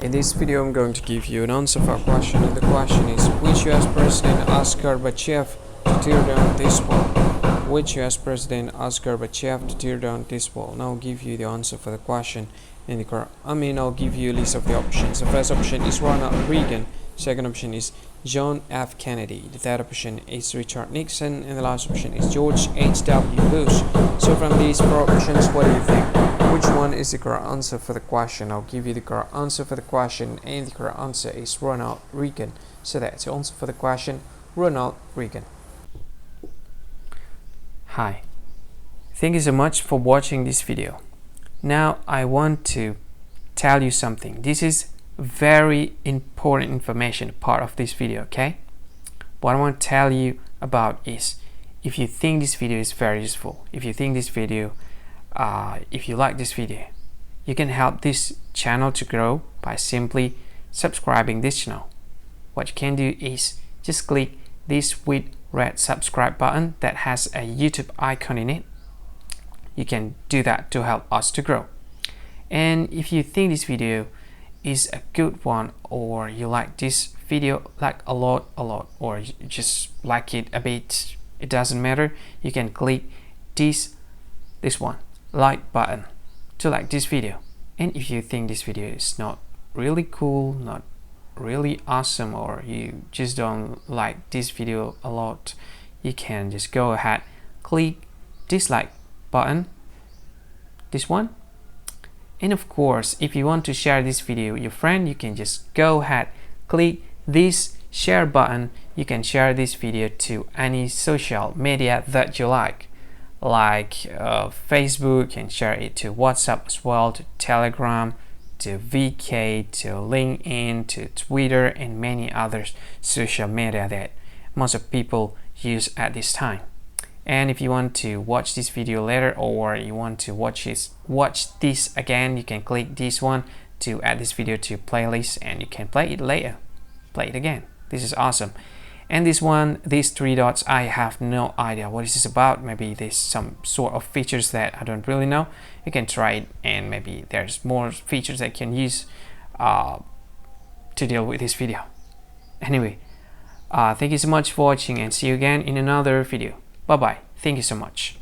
In this video, I'm going to give you an answer for a question, and the question is: which US president asked Gorbachev to tear down this wall? Which US president asked Gorbachev to tear down this wall? Now I'll give you the answer for the question in the I'll give you a list of the options. The first option is Ronald Reagan. Second option is John F. Kennedy. The third option is Richard Nixon, and the last option is George H.W. Bush. So from these four options, what do you think? Which one is the correct answer for the question? I'll give you the correct answer for the question, and the correct answer is Ronald Reagan. So that's the answer for the question, Ronald Reagan. Hi, thank you so much for watching this video. Now I want to tell you something. This is very important information part of this video, okay? What I want to tell you about is, if you think this video is very useful, if you think this video if you like this video, you can help this channel to grow by simply subscribing this channel. What you can do is just click this with red subscribe button that has a YouTube icon in it. You can do that to help us to grow. And if you think this video is a good one, or you like this video like a lot, or you just like it a bit, it doesn't matter, you can click this one, like button, to like this video. And if you think this video is not really cool, not really awesome, or you just don't like this video a lot, you can just go ahead, click dislike button, this one. And of course, if you want to share this video with your friend, you can just go ahead, click this share button. You can share this video to any social media that you like Facebook, and share it to WhatsApp as well, to Telegram, to VK, to LinkedIn, to Twitter, and many other social media that most of people use at this time. And if you want to watch this video later, or you want to watch this again, you can click this one to add this video to playlist, and you can play it later, play it again. This is awesome. And this one, these three dots, I have no idea what this is about. Maybe there's some sort of features that I don't really know. You can try it, and maybe there's more features that you can use to deal with this video. Anyway, thank you so much for watching, and see you again in another video. Bye bye. Thank you so much.